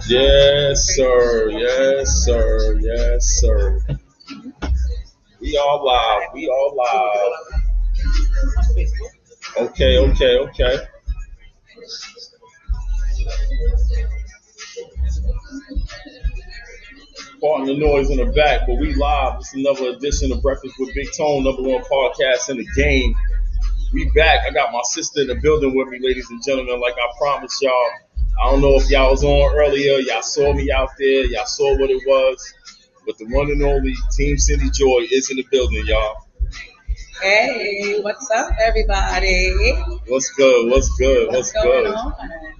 Yes, sir. Yes, sir. Yes, sir. We all live. We all live. Okay, okay, okay. Pardon the noise in the back, but we live. It's another edition of Breakfast with Big Tone, number one podcast in the game. We back. I got my sister in the building with me, ladies and gentlemen, like I promised y'all. I don't know if y'all was on earlier. Y'all saw me out there. Y'all saw what it was. But the one and only Team Cindy Joy is in the building, y'all. Hey, what's up, everybody? What's good? What's good? What's going good? on?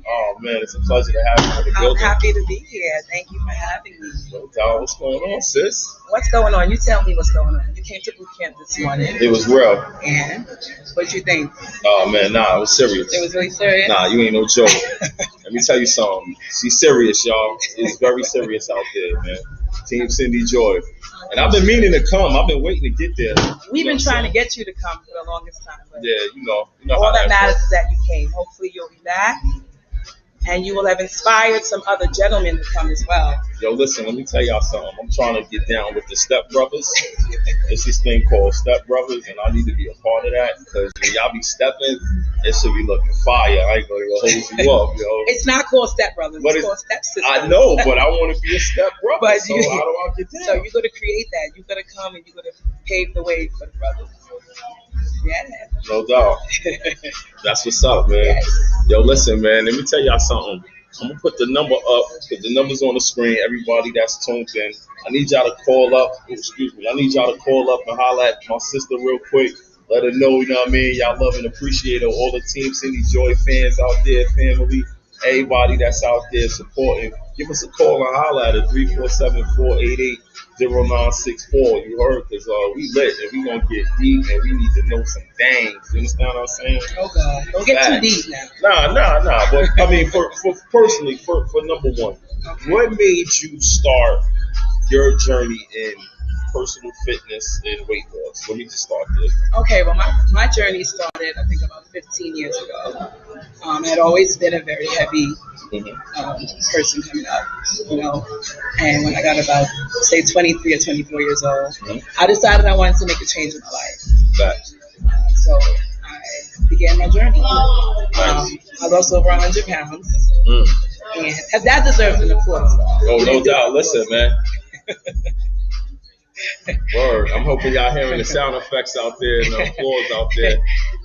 Oh, man, it's a pleasure to have you in the I'm building. happy to be here. Thank you for having me. No doubt. What's going on, sis? What's going on? You tell me what's going on. You came to boot camp this morning. It was real. And what you think? Oh, man, nah, it was serious. It was really serious? Nah, you ain't no joke. Let me tell you something. She's serious, y'all. It's very serious out there, man. Team Cindy Joy. And I've been meaning to come. I've been waiting to get there. We've been trying to get you to come for the longest time. But yeah, you know all how that matters goes. is that you came. Hopefully you'll be back. And you will have inspired some other gentlemen to come as well. Yo, listen, let me tell y'all something. I'm trying to get down with the Step Brothers. It's this thing called Step Brothers, and I need to be a part of that because when y'all be stepping, it should be looking fire. I ain't going to hold you up, yo. It's not called Step Brothers. It's called Step Sisters. I know, but I want to be a Step Brother. But so how do I get down? So you're going to create that. You're going to come and you're going to pave the way for the brothers. Yeah. No doubt. That's what's up, man. Yes. Yo, listen, man. Let me tell y'all something. I'm gonna put the number up because the number's on the screen. Everybody that's tuned in, I need y'all to call up. Excuse me. I need y'all to call up and holler at my sister real quick. Let her know, you know what I mean. Y'all love and appreciate her. All the Team Cindy Joy fans out there, family, everybody that's out there supporting. Give us a call and holler at it. 347-488-0964. You heard? Because we lit and we gonna get deep and we need to know some things. You understand what I'm saying? Oh God, don't get too deep now. Nah. But I mean, for personally, for number one, what made you start your journey in personal fitness and weight loss? Let me just start there. Okay, well, my journey started, I think, about 15 years ago. I had always been a very heavy person coming up, you know. And when I got about, say, 23 or 24 years old, I decided I wanted to make a change in my life. So I began my journey. I lost over 100 pounds. And that deserves an applause. Oh, no doubt. Listen, man. Word. I'm hoping y'all hearing the sound effects out there and the applause out there.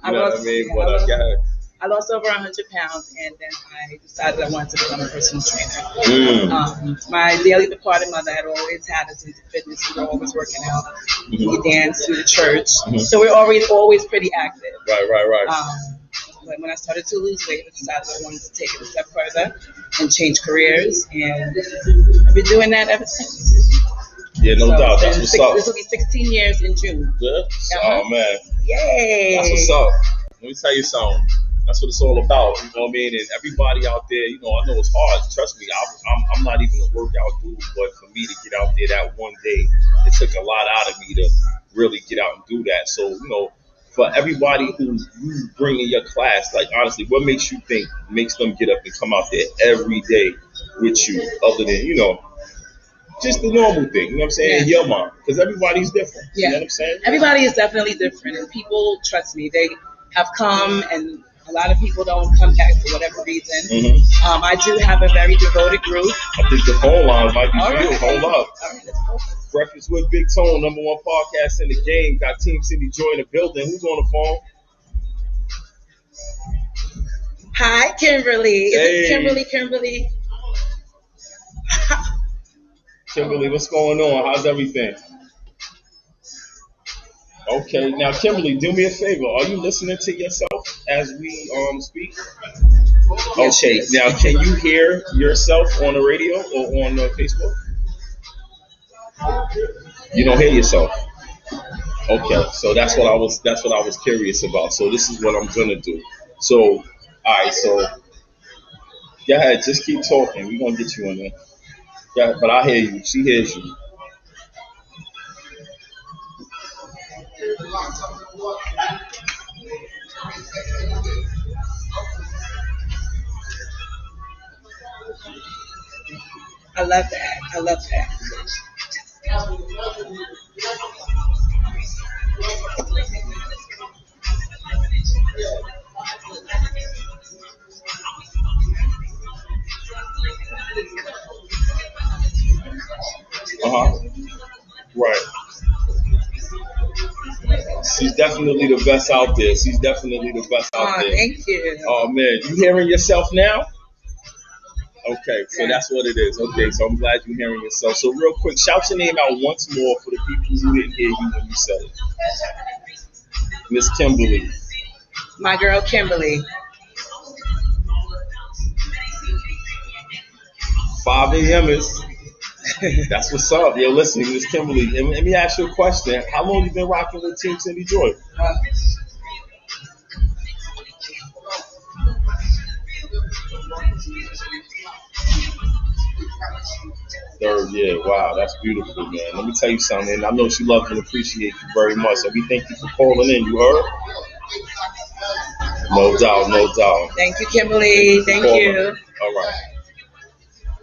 You know what I mean? But go ahead. I lost over 100 pounds, and then I decided I wanted to become a personal trainer. My daily departed mother had always had us into fitness. We were always working out. We danced through the church. So we're always pretty active. Right. But when I started to lose weight, I decided I wanted to take it a step further and change careers. And I've been doing that ever since. Yeah, no doubt. That's what's up. This will be 16 years in June. Yeah? Oh, man. Yay. That's what's up. Let me tell you something. That's what it's all about. You know what I mean? And everybody out there, you know, I know it's hard. Trust me, I'm not even a workout dude, but for me to get out there that one day, it took a lot out of me to really get out and do that. So, you know, for everybody who you bring in your class, like, honestly, what makes you think makes them get up and come out there every day with you other than, you know, just the normal thing, you know what I'm saying, in your mind, because everybody's different, you know what I'm saying? Everybody is definitely different, and people, trust me, they have come, and a lot of people don't come back for whatever reason. I do have a very devoted group. I think the phone lines might be filled. Hold up. All right, let's focus. Breakfast with Big Tone, number one podcast in the game. Got Team Cindy Joy in the building. Who's on the phone? Hi, Kimberly. Is it Kimberly? Kimberly, what's going on? How's everything? Okay, now Kimberly, do me a favor. Are you listening to yourself as we speak? Okay, now can you hear yourself on the radio or on Facebook? You don't hear yourself. Okay, so that's what I was curious about. So this is what I'm gonna do. So, all right, so go ahead, just keep talking. We're gonna get you in there. Yeah, but I hear you. She hears you. I love that. I love that. Right. She's definitely the best out there. She's definitely the best out there. Thank you. Oh man, you hearing yourself now? Okay, so that's what it is. Okay, so I'm glad you're hearing yourself. So real quick, shout your name out once more for the people who didn't hear you when you said it. Miss Kimberly. My girl Kimberly. 5 a.m. is. That's what's up. Yo, listen, Miss Kimberly. Let me ask you a question. How long you been rocking with Team Cindy Joy? Third year. Wow, that's beautiful, man. Let me tell you something. I know she loves and appreciates you very much. So we thank you for calling in. You heard? No doubt, no doubt. Thank you, Kimberly. Thank you. All right.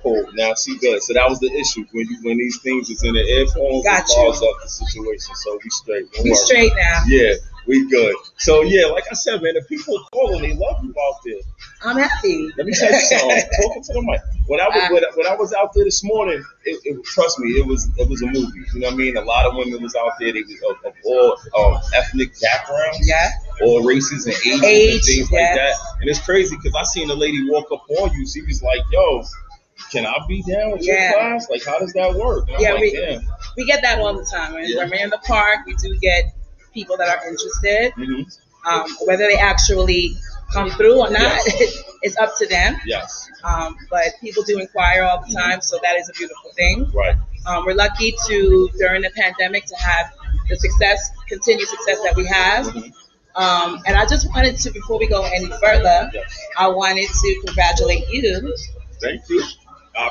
Cool. Now she good. So that was the issue when these things is in the earphones. Got it bars up the situation. So we straight. Don't we worry. Straight now. Yeah, we good. So yeah, like I said, man, the people calling, they love you out there. I'm happy. Let me tell you something. Talking to the mic. When I was out there this morning, trust me, it was a movie. You know what I mean? A lot of women was out there. They was of all ethnic backgrounds, yeah, all races and ages and things like that. And it's crazy because I seen a lady walk up on you. She was like, "Yo, can I be down with your class? Like, how does that work?" And I'm like, damn. We get that all the time. When we're in the park, we do get people that are interested. Mm-hmm. Whether they actually come through or not, it's up to them. Yes. But people do inquire all the time, so that is a beautiful thing. Right. We're lucky during the pandemic, to have the continued success that we have. Mm-hmm. And I just wanted to, before we go any further, I wanted to congratulate you. Thank you.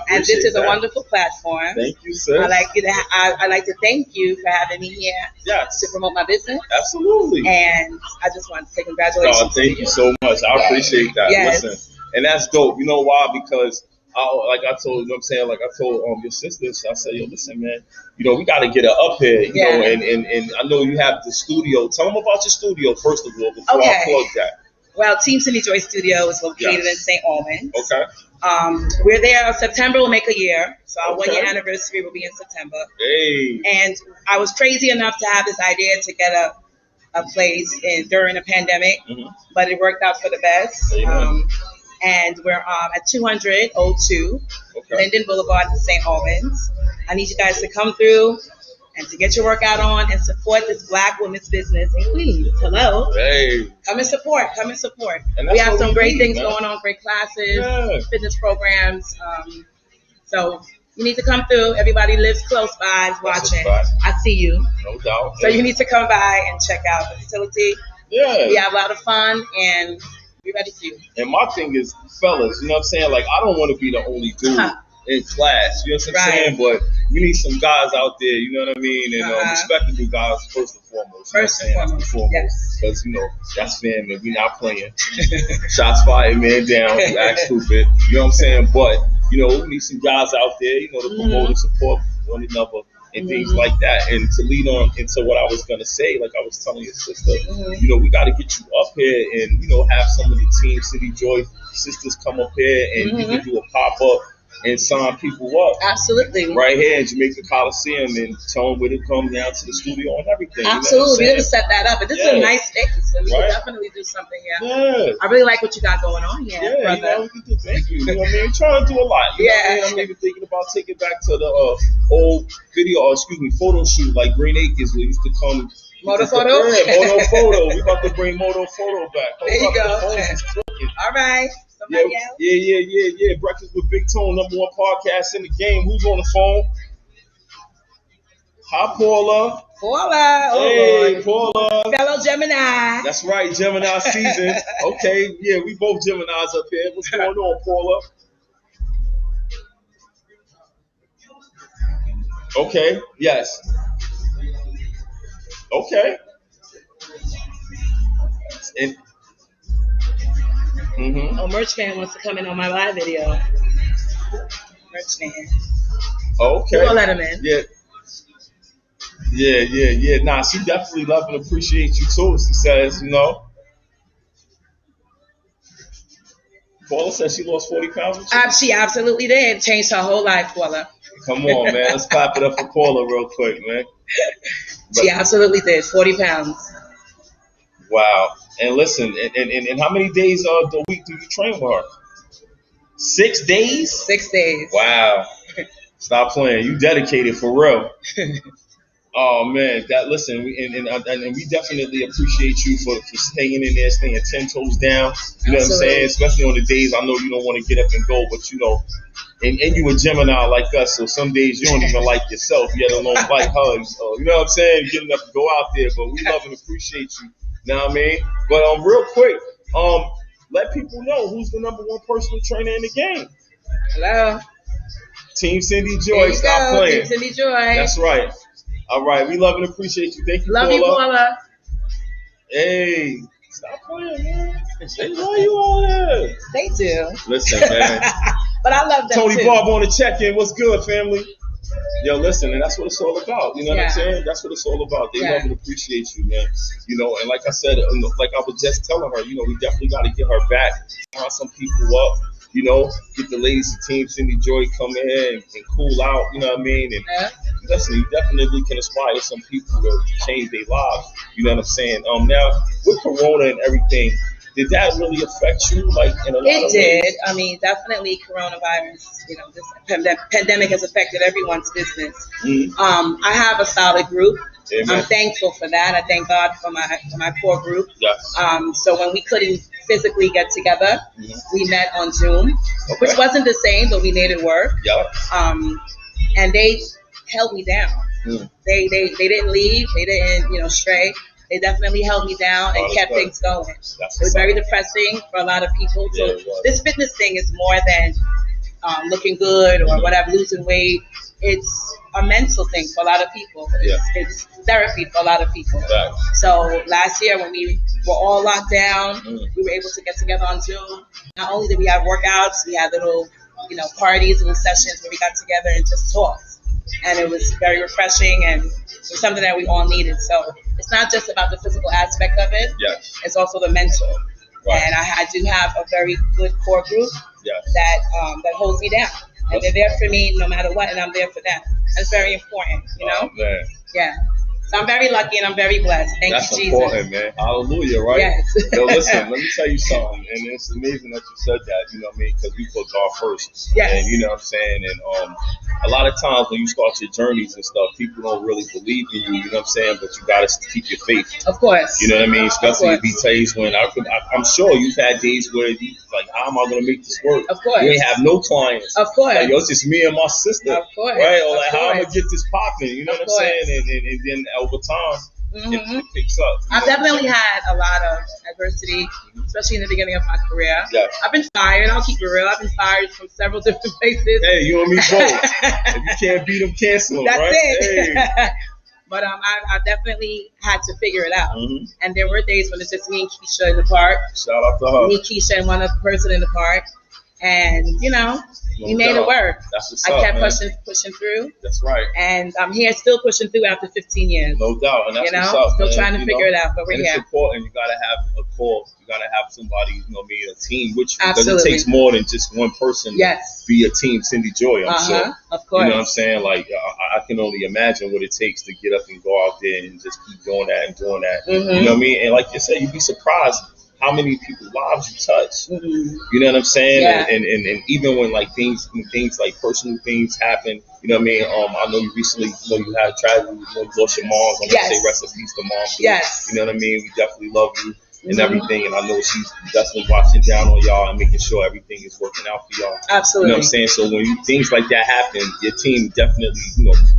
And this is a wonderful platform. Thank you, sir. I like to thank you for having me here to promote my business. Absolutely. And I just want to say congratulations. Oh, thank you so much. I appreciate that. Yes. Listen, and that's dope. You know why? Because I told, you know what I'm saying? Like I told your sisters, I said, yo, listen, man, you know, we got to get her up here, you know, and I know you have the studio. Tell them about your studio, first of all, before I plug that. Well, Team Cindy Joy Studio is located in St. Albans. Okay. We're there. September will make a year, so our 1 year anniversary will be in September. Hey. And I was crazy enough to have this idea to get a place during the pandemic, but it worked out for the best. And we're at 202 Linden Boulevard in St. Albans. I need you guys to come through and to get your workout on and support this Black women's business in Queens. Hello. Hey. Come and support. We have some great things going on, great classes, fitness programs. So you need to come through. Everybody lives close by, is watching. I see you. No doubt. So you need to come by and check out the facility. Yeah. We have a lot of fun and we're ready for you. And my thing is, fellas, you know what I'm saying? Like, I don't want to be the only dude in class. You know what I'm saying? But we need some guys out there, you know what I mean? And respectable guys first and foremost. First and foremost. Because, you know, that's family. We're not playing. Shots fired, man down. You act stupid. You know what I'm saying? But, you know, we need some guys out there, you know, to promote and support one another and things like that. And to lead on into what I was going to say, like I was telling your sister, you know, we got to get you up here and, you know, have some of the Team City Joy sisters come up here and we can do a pop-up and sign people up. Absolutely. Right here in Jamaica Coliseum and tell them where to come down to the studio and everything. Absolutely. We're going to set that up. But this is a nice space, so we can definitely do something here. Yeah. I really like what you got going on here, brother. You know, thank you. You know what I mean? Trying to do a lot. You know what I mean? I'm even thinking about taking back to the old photo shoot like Green Acres where we used to come. Moto Photo? Yeah, Moto Photo. We're about to bring Moto Photo back. There you go. All right. Somebody else? Yeah. Breakfast with Big Tone, #1 podcast in the game. Who's on the phone? Hi, Paula. Paula. Hey, Paula. Fellow Gemini. That's right, Gemini season. Okay, yeah, we both Geminis up here. What's going on, Paula? Okay, yes. Okay. And, Merch Man wants to come in on my live video. Merch Man. Okay. We're gonna let him in. Yeah. Nah, she definitely love and appreciate you too. She says, Paula says she lost 40 pounds. She absolutely did. Changed her whole life, Paula. Come on, man. Let's clap it up for Paula real quick, man. She absolutely did. 40 pounds. Wow. And listen, and how many days a week do you train with her? 6 days? 6 days. Wow. Stop playing. You dedicated for real. Oh man, listen, and we definitely appreciate you for staying in there, staying 10 toes down. You know what I'm saying? Especially on the days I know you don't want to get up and go, but and you a Gemini like us, so some days you don't even like yourself, yet alone like hugs. You know what I'm saying? Getting up to go out there, but we love and appreciate you. You know what I mean? But real quick, let people know who's the number one personal trainer in the game. Hello. Team Cindy Joy. Stop playing. Team Cindy Joy. That's right. All right, we love and appreciate you. Thank you, Love Paula. you, Paula. Hey, stop playing, man. They love you all there. They do. Listen, man. But I love them Tony too. Barb on the check-in. What's good, family? Yo, listen, and that's what it's all about. You know what I'm saying? That's what it's all about. They love and appreciate you, man. And like I said, like I was just telling her, we definitely got to get her back. Find some people up. Get the ladies of Team Cindy Joy come in and cool out. You know what I mean? And listen, you definitely can inspire some people to change their lives. You know what I'm saying? Now with Corona and everything, did that really affect you? Like in a lot of ways? It did. I mean, definitely coronavirus. This pandemic has affected everyone's business. I have a solid group. Amen. I'm thankful for that. I thank God for my core group. Yes. So when we couldn't physically get together, we met on Zoom, which wasn't the same, but we made it work. Yeah. And they held me down. They didn't leave. They didn't stray. They definitely held me down and kept things going. It was very depressing for a lot of people. So this fitness thing is more than looking good or whatever, losing weight. It's a mental thing for a lot of people. It's therapy for a lot of people. Right. So last year when we were all locked down, we were able to get together on Zoom. Not only did we have workouts, we had little, parties, little sessions where we got together and just talked. And it was very refreshing, and it was something that we all needed. So it's not just about the physical aspect of it. Yes. It's also the mental. Right. And I do have a very good core group that holds me down. And they're there for me no matter what, and I'm there for them. That's very important, Oh, man. Yeah. So I'm very lucky and I'm very blessed. Thank you, Jesus. That's important, man. Hallelujah, right? Yes. Yo, listen, let me tell you something. And it's amazing that you said that, you know what I mean? Because we put God first. Yes. And you know what I'm saying? And a lot of times when you start your journeys and stuff, people don't really believe in you, you know what I'm saying? But you got to keep your faith. Of course. You know what I mean? Especially if days when I'm sure you've had days where you like, how am I going to make this work? Of course. You ain't have no clients. Of course. Like, yo, it's just me and my sister. Of course. Right? Or like, how am I going to get this popping? You know what I'm saying? And then over time, it picks up. I've definitely had a lot of adversity, especially in the beginning of my career. Yeah. I've been fired. I'll keep it real. I've been fired from several different places. Hey, you and me both. If you can't beat them, cancel them, That's right? it. Hey. But I definitely had to figure it out. And there were days when it's just me and Keisha in the park. Shout out to her. Me, Keisha, and one other person in the park. And, we made it work. That's what's I up, kept man. pushing through. That's right. And I'm here still pushing through after 15 years. No doubt. And that's what's up, still man. trying to figure it out, but we're and here. It's important. You got to have a core. You got to have somebody, a team with you. Absolutely. Because it takes more than just one person to be a team Cindy Joy, I'm sure. Of course. You know what I'm saying? Like, I can only imagine what it takes to get up and go out there and just keep doing that and doing that. You know what I mean? And like you said, you'd be surprised how many people's lives you touch. You know what I'm saying? Yeah. And even when like things like personal things happen, you know what I mean? I know you recently, you had a tragedy, you lost your mom. I want to say rest in peace to mom. Yes. You know what I mean? We definitely love you and everything. And I know she's definitely watching down on y'all and making sure everything is working out for y'all. Absolutely. You know what I'm saying? So when things like that happen, your team definitely,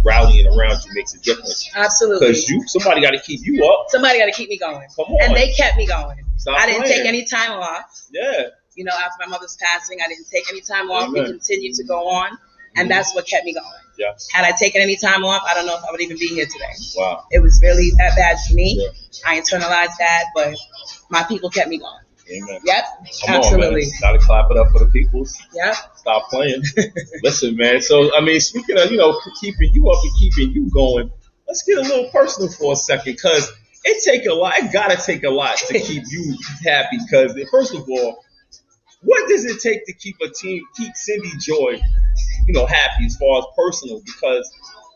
rallying around you makes a difference. Absolutely. Because somebody got to keep you up. Somebody got to keep me going. Come on. And they kept me going. I didn't playing. take any time off. Yeah. After my mother's passing, I didn't take any time off. Amen. We continued to go on. And that's what kept me going. Yes. Had I taken any time off, I don't know if I would even be here today. Wow. It was really that bad for me. Yeah. I internalized that, but my people kept me going. Amen. Yep. Come Absolutely. on, man. Gotta clap it up for the peoples. Yep. Stop playing. Listen, man. So, I mean, speaking of, keeping you up and keeping you going, let's get a little personal for a second, because it take a lot. It gotta take a lot to keep you happy. Because first of all, what does it take to keep Cindy Joy, happy as far as personal? Because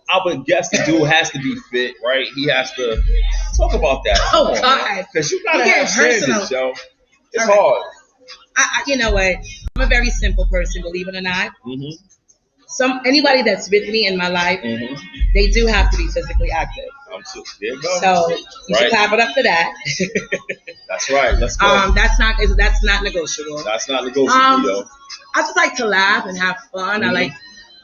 I would guess the dude has to be fit, right? He has to talk about that. Oh God, because you gotta have standards, yo. It's right. hard. You know what? I'm a very simple person, believe it or not. Mm-hmm. Anybody that's with me in my life, Mm-hmm. they do have to be physically active. There you go. So you should clap it up for that. That's right. Let's go. That's not negotiable. That's not negotiable, yo. I just like to laugh and have fun. Mm-hmm.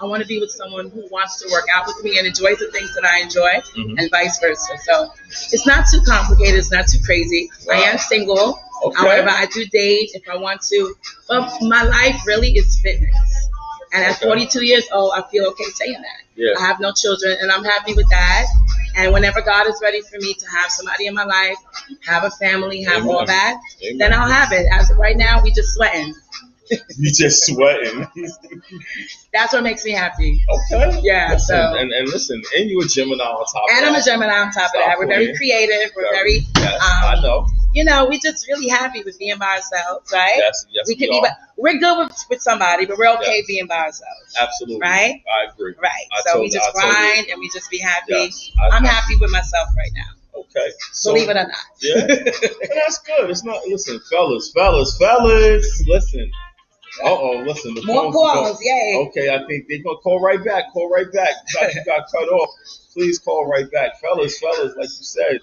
I want to be with someone who wants to work out with me and enjoys the things that I enjoy, and vice versa. So it's not too complicated. It's not too crazy. Wow. I am single. Okay. However, I do date if I want to. But my life really is fitness. And at 42 years old, I feel okay saying that. Yeah. I have no children, and I'm happy with that. And whenever God is ready for me to have somebody in my life, have a family, have all that, then I'll have it. As of right now, we just sweating. You just sweating. That's what makes me happy. Okay. Yeah. Listen, so and listen, and you a Gemini on top of that. And I'm a Gemini on top of that. We're very creative. We're very yes, I know. We're just really happy with being by ourselves, right? Yes, we can be. We're good with somebody, but we're okay being by ourselves. Absolutely. Right? I agree. Right. So we just grind and we just be happy. Yes, I'm happy with myself right now. Okay. So, believe it or not. Yeah. And that's good. It's not. Listen, fellas. Listen. Listen. The more calls, yay. Okay, I think they're gonna call right back. You got cut off. Please call right back, fellas. Like you said,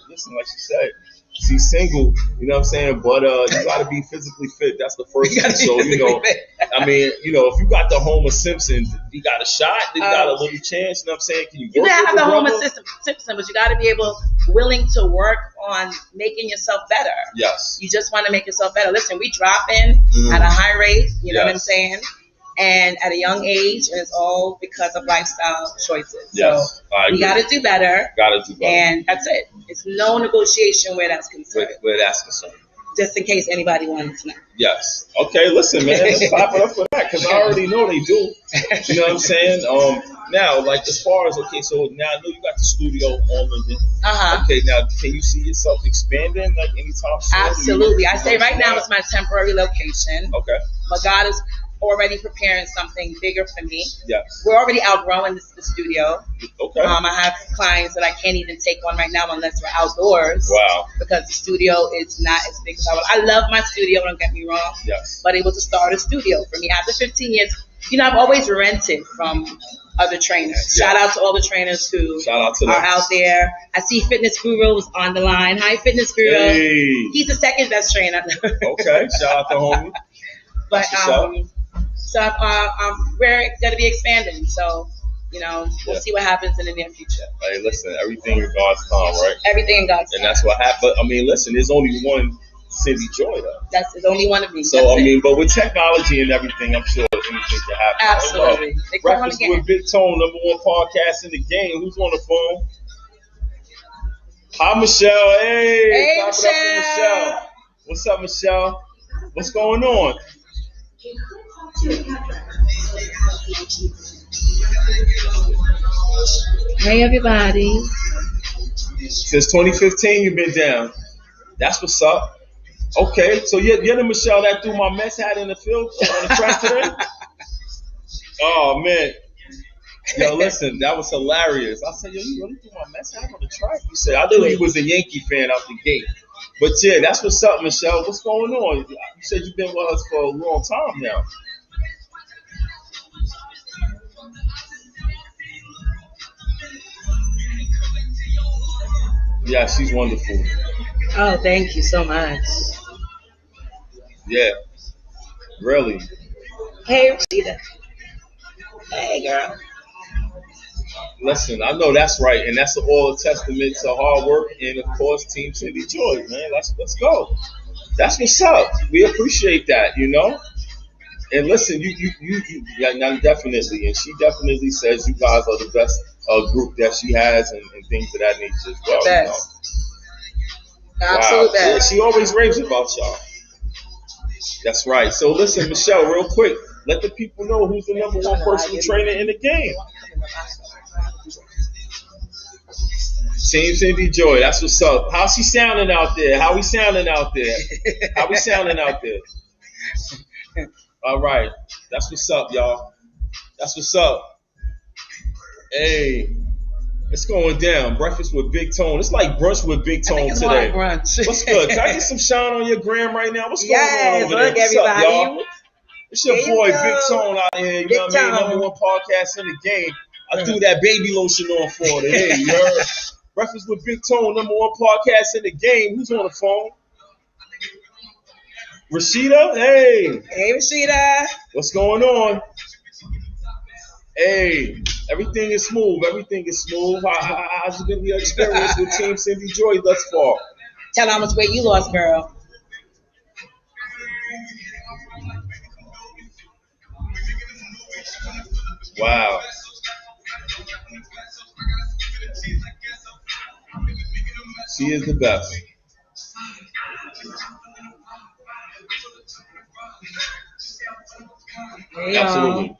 she's single. You know what I'm saying? But you gotta be physically fit. That's the first thing. So I mean, if you got the Homer Simpson, you got a shot. You got a little chance. You know what I'm saying? Can you? You can have the Homer Simpson, but you got to be willing to work on making yourself better. Yes. You just want to make yourself better. Listen, we dropping at a high rate. You know what I'm saying? And at a young age, and it's all because of lifestyle choices. Yes, so we got to do better. And that's it. It's no negotiation where that's concerned. Just in case anybody wanted to know. Yes. Okay, listen, man. Let's clap it up for that, because I already know they do. You know what I'm saying? Now, like, as far as, so now I know you got the studio on Linden. Okay, now, can you see yourself expanding, like, anytime soon? Absolutely. I say right now it's my temporary location. Okay. But God is already preparing something bigger for me. Yes. We're already outgrowing the studio. Okay. I have clients that I can't even take on right now unless we're outdoors. Wow. Because the studio is not as big as I would. I love my studio, don't get me wrong. Yes. But it was a starter studio for me. After 15 years, I've always rented from other trainers. Shout out to all the trainers who are out there. I see Fitness Guru's on the line. Hi, Fitness Guru. Hey. He's the second best trainer. Okay. Shout out to homie. But so we're going to be expanding. So, we'll see what happens in the near future. Hey, listen, everything in God's time, right? Everything in God's time. And that's what happened. I mean, listen, there's only one Cindy Joy, though. There's only one of me. So, but with technology and everything, I'm sure anything can happen. Absolutely. Breakfast with Big Tone, #1 podcast in the game. Who's on the phone? Hi, Michelle. Hey, Michelle. What's up, Michelle? What's going on? Hey, everybody. Since 2015, you've been down. That's what's up. Okay, so you're the Michelle that threw my mess hat in the field on the track today? Oh, man. Yo, listen, that was hilarious. I said, yo, you really threw my mess hat on the track? You said, I knew you was a Yankee fan out the gate. But yeah, that's what's up, Michelle. What's going on? You said you've been with us for a long time now. Yeah, she's wonderful. Oh, thank you so much. Yeah, really. Hey, Rashida. Hey, girl. Listen, I know that's right, and that's all a testament to hard work and, of course, Team Cindy Joy, man. Let's go. That's what's up. We appreciate that, And listen, you definitely, and she definitely says you guys are the best group that she has, and things of that nature as well. Best. Absolute best. Yeah, she always raves about y'all. That's right. So listen, Michelle, real quick, let the people know who's the number one personal trainer in the game. Team Cindy Joy. That's what's up. How's she sounding out there? How we sounding out there? How we sounding out there? All right. That's what's up, y'all. That's what's up. Hey, it's going down. Breakfast with Big Tone. It's like brunch with Big Tone it's today. More like brunch. What's good? Can I get some shine on your gram right now? What's going on over look, there? What's everybody. up, y'all? It's your boy Big Tone out here. You know what I mean? Tone. Number one podcast in the game. I threw that baby lotion on for it. Hey, you heard? Breakfast with Big Tone, number one podcast in the game. Who's on the phone? Rashida? Hey. Hey, Rashida. What's going on? Hey, everything is smooth. Everything is smooth. How's been your experience with Team Cindy Joy thus far? Tell her how much weight you lost, girl. Wow. She is the best. Hey, Absolutely.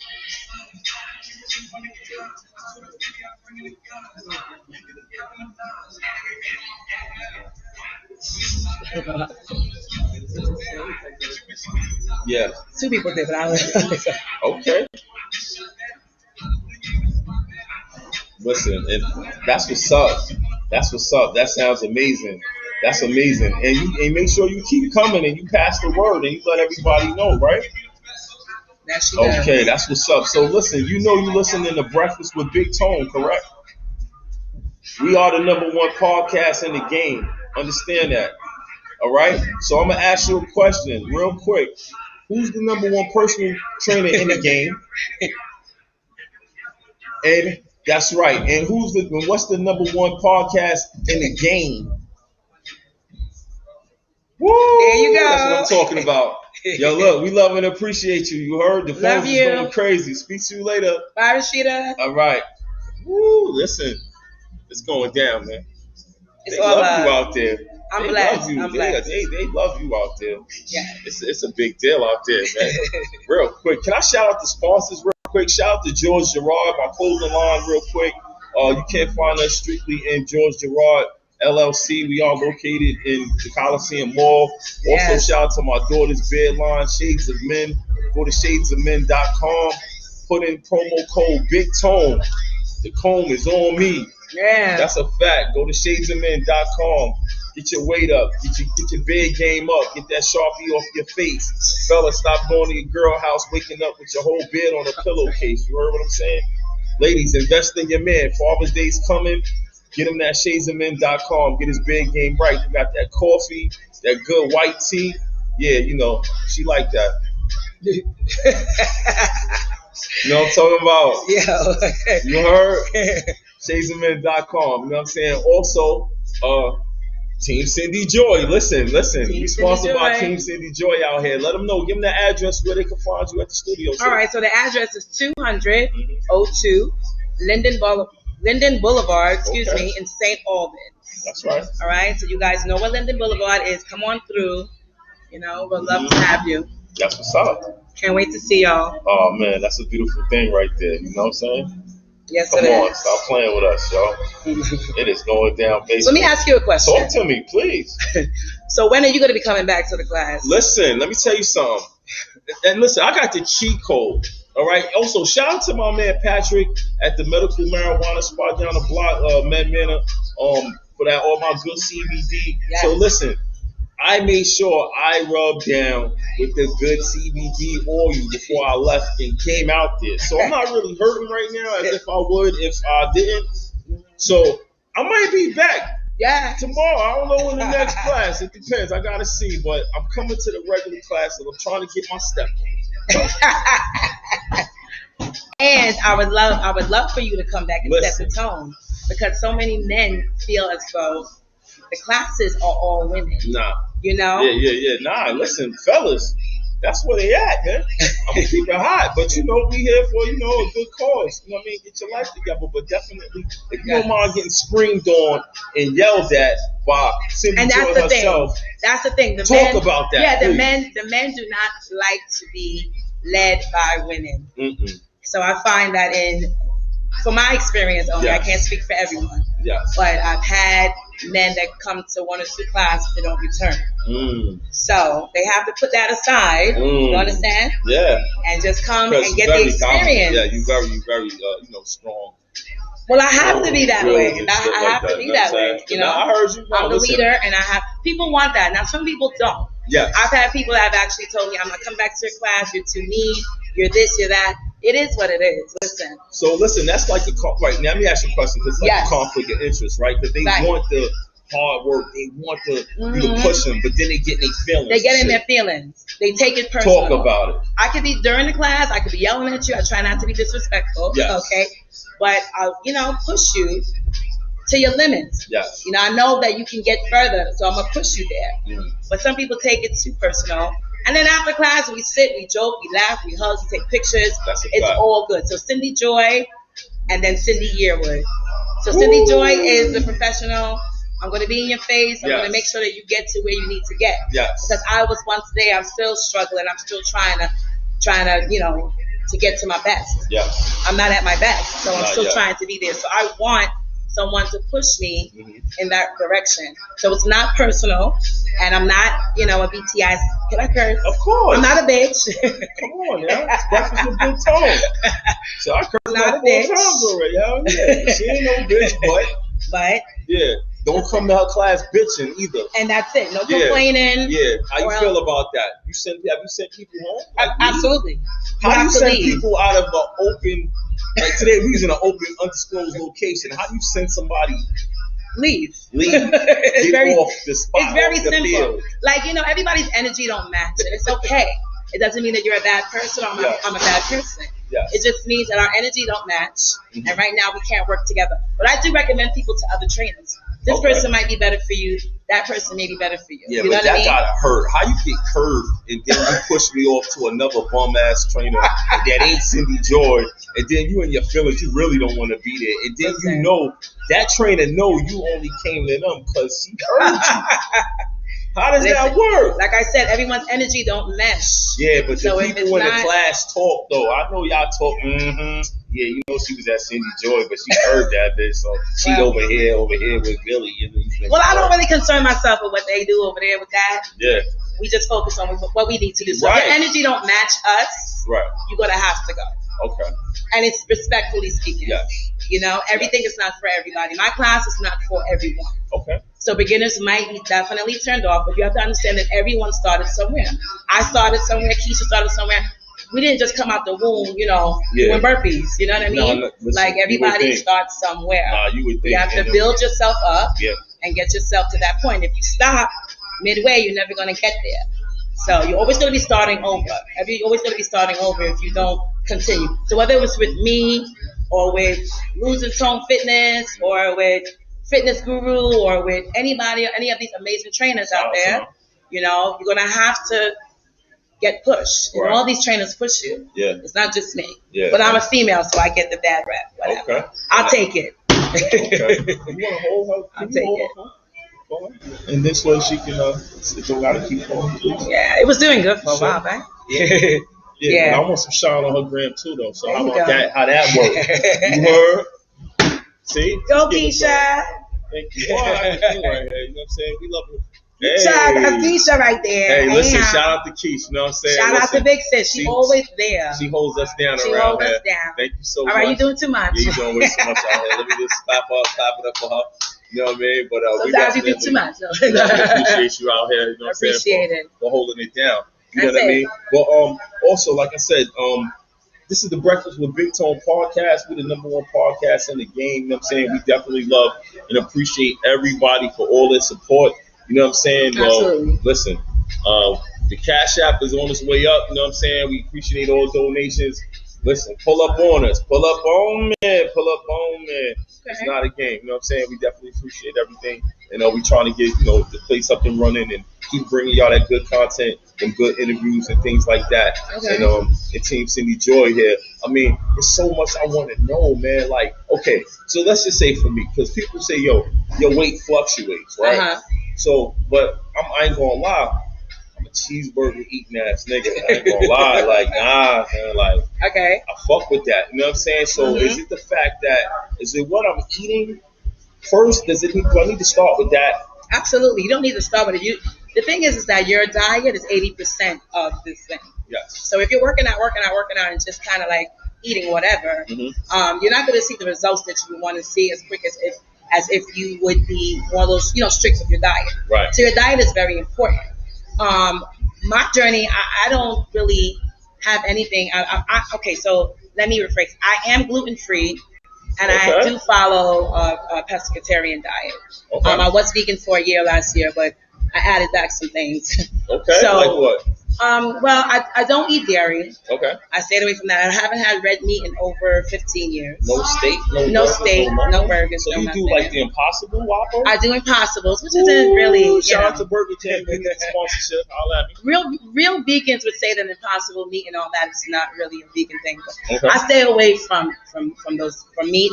Yeah. 2 people did, but I don't know. Okay. Listen, that's what's up. That's what's up. That sounds amazing. That's amazing. And make sure you keep coming and you pass the word and you let everybody know, right? Okay, that's what's up. So listen, you know you listening to Breakfast with Big Tone, correct? We are the number one podcast in the game. Understand that. All right? So I'm going to ask you a question real quick. Who's the number one personal trainer in the game? And that's right. And what's the number one podcast in the game? Woo! There you go. That's what I'm talking about. Yo, look, we love and appreciate you. You heard? The phones is going crazy. Speak to you later. Bye, Rashida. All right. Woo! Listen, it's going down, man. It's they all love you out there. I'm they blessed. Love you. I'm blessed. They love you out there. Yeah. It's a big deal out there, man. Real quick. Can I shout out the sponsors real quick? Shout out to George Gerard, my clothing line real quick. You can't find us strictly in George Gerard LLC. We are located in the Coliseum Mall. Yes. Also, shout out to my daughter's bed line, Shades of Men. Go to shadesofmen.com. Put in promo code Big Tone. The comb is on me. Yeah. That's a fact. Go to shadesofmen.com. Get your weight up. Get your bed game up. Get that Sharpie off your face. Fella, stop going to your girl house, waking up with your whole bed on a pillowcase. You heard what I'm saying? Ladies, invest in your man. Father's Day's coming. Get him that shadesofmen.com. Get his bed game right. You got that coffee, that good white tea. Yeah, you know, she like that. You know what I'm talking about? Yeah. You heard? shadesofmen.com. You know what I'm saying? Also, Team Cindy Joy. Listen. We sponsored by Team Cindy Joy out here. Let them know. Give them the address where they can find you at the studio. All right. So the address is 202 Linden Boulevard, in St. Albans. That's right. All right. So you guys know what Linden Boulevard is. Come on through. You know, we'd love to have you. That's what's up. Can't wait to see y'all. Oh, man. That's a beautiful thing right there. You know what I'm saying? Yes, Come on, stop playing with us, y'all. It is going down, basically. Let me ask you a question. Talk to me, please. So when are you going to be coming back to the class? Listen, let me tell you something. And listen, I got the cheat code. All right. Also, shout out to my man Patrick at the medical marijuana spot down the block, Med Manor, for that all my good CBD. Yes. So listen, I made sure I rubbed down with the good CBD oil before I left and came out there. So I'm not really hurting right now as if I would if I didn't. So I might be back tomorrow. I don't know when the next class. It depends. I got to see. But I'm coming to the regular class and I'm trying to get my step. And I would love for you to come back and set the tone, because so many men feel as though the classes are all women. Nah. You know? Yeah. Nah, listen, fellas, that's where they at, man. I'm going to keep it hot. But, you know, we here for, you know, a good cause. You know what I mean? Get your life together. But definitely, if you don't mind getting screamed on and yelled at, by Cindy and that's Joy the herself. thing. That's the thing. The Talk men, about that. Yeah, please. the men do not like to be led by women. Mm-mm. So I find that from my experience only, I can't speak for everyone. Yes. But I've had men that come to 1 or 2 classes that don't return. So they have to put that aside. You understand? Yeah. And just come and get the experience. Yeah, you very strong. Well, I have to be that way. I have to be that way. You know, I heard you. I'm the leader, and people want that. Now, some people don't. Yes. I've had people that have actually told me, I'm going to come back to your class. You're too mean. You're this, you're that. It is what it is. Listen. So listen, that's like right now. Let me ask you a question, because it's like a conflict of interest, right? Because they want the hard work, they want you to push them, but then they get in their feelings. They get in their feelings. They take it personal. Talk about it. I could be during the class. I could be yelling at you. I try not to be disrespectful. Yes. Okay. But I'll, push you to your limits. Yes. I know that you can get further, so I'm gonna push you there. But some people take it too personal. And then after class, we sit, we joke, we laugh, we hug, we take pictures. It's all good. So Cindy Joy, and then Cindy Yearwood. So Cindy Joy is the professional. I'm going to be in your face. I'm going to make sure that you get to where you need to get. Yes. Because I was once there. I'm still struggling. I'm still trying to, to get to my best. Yeah. I'm not at my best, so I'm still trying to be there. So I want someone to push me in that direction. So it's not personal, and I'm not, a BTI. Can I curse? Of course. I'm not a bitch. Come on, yeah. It's breakfast with Big Tone. So I cursed not a bitch. Times already. Hell yeah. She ain't no bitch, but yeah. Don't come to her class bitching either. And that's it. No complaining. Yeah. How you feel about that? Have you sent people home? Absolutely. How do you send people out of an open? Like today, we're using an open, undisclosed location. How do you send somebody? Leave. Get off the spot. It's very off the simple. field. Like, everybody's energy don't match, and it's okay. It doesn't mean that you're a bad person or I'm a bad person. Yes. It just means that our energy don't match, and right now we can't work together. But I do recommend people to other trainers. This person might be better for you. That person may be better for you. Yeah, you but that gotta hurt. How you get curved and then you push me off to another bum ass trainer that ain't Cindy Joy, and then you in your feelings, you really don't want to be there, and then that trainer you only came to them because she curved you. How does that work? Like I said, everyone's energy don't mesh. Yeah, but the people in the class talk though. I know y'all talk. Yeah, she was at Cindy Joy, but she heard that bitch, so she over here with Billy. Well, I don't really concern myself with what they do over there with that. Yeah. We just focus on what we need to do. So if your energy don't match us, you're gonna have to go. Okay. And it's respectfully speaking. Yes. Everything is not for everybody. My class is not for everyone. Okay. So beginners might be definitely turned off, but you have to understand that everyone started somewhere. I started somewhere. Keisha started somewhere. We didn't just come out the womb, doing burpees. You know what I mean? No, listen, like everybody starts somewhere. You would think. You have to build yourself up and get yourself to that point. If you stop midway, you're never going to get there. So you're always going to be starting over. You're always going to be starting over if you don't continue. So whether it was with me or with Losing Tone Fitness or with Fitness Guru or with anybody or any of these amazing trainers out there, you're going to have to get pushed. And all these trainers push you. Yeah. It's not just me. Yeah. But I'm a female, so I get the bad rap. Whatever. Okay. I'll take it. Okay. You want to hold her? I'll take it. And this way she can don't gotta keep on. Yeah, it was doing good for a while, right? Yeah. I want some shine on her gram too, though. So how about that? How that works? You heard? See? Go, Keisha. Thank you. Right here. You know what I'm saying? We love her. Hey. That's Keisha right there. Hey, listen, shout out to Keisha. You know what I'm saying? Shout out to Big Sis. She's always there. She holds us down around here. She holds us down. Thank you so much. All right, you're doing too much. Yeah, you're doing way too much out here. Let me just clap it up for her. You know what I mean? But sometimes you do too much. We appreciate you out here. You know what I'm saying? Appreciate it. For holding it down. You know what I mean? But also, like I said, this is the Breakfast with Big Tone podcast. We're the #1 podcast in the game. You know what I'm saying? We definitely love and appreciate everybody for all their support. You know what I'm saying? Absolutely. Listen, the Cash App is on its way up. You know what I'm saying? We appreciate all donations. Listen, pull up on us. Pull up on me. Pull up on me. Okay. It's not a game. You know what I'm saying? We definitely appreciate everything. We trying to get, to play something running and keep bringing y'all that good content them good interviews and things like that. Okay. And Team Cindy Joy here. I mean, there's so much I want to know, man. Like, okay, so let's just say for me, because people say, yo, your weight fluctuates, right? So, but I ain't gonna lie. I'm a cheeseburger eating ass nigga. I ain't gonna lie. Like, nah, man, like, okay. I fuck with that. You know what I'm saying? So, is it the fact that, is it what I'm eating first? Do I need to start with that? Absolutely. You don't need to start with it. The thing is that your diet is 80% of this thing. Yes. So if you're working out, and just kind of like eating whatever, you're not going to see the results that you want to see as quick as if you would be one of those, strict with your diet. Right. So your diet is very important. My journey, I don't really have anything. Okay, so let me rephrase. I am gluten free, and I do follow a pescatarian diet. Okay. I was vegan for a year last year, but I added back some things. Okay. So, like what? Well, I don't eat dairy. Okay. I stayed away from that. I haven't had red meat in over 15 years. No steak, no burgers. So you do like the Impossible Whopper? I do Impossibles, which isn't really. Shout out to Burger King, sponsorship. I'll have me. Real vegans would say that Impossible meat and all that is not really a vegan thing. But I stay away from meat.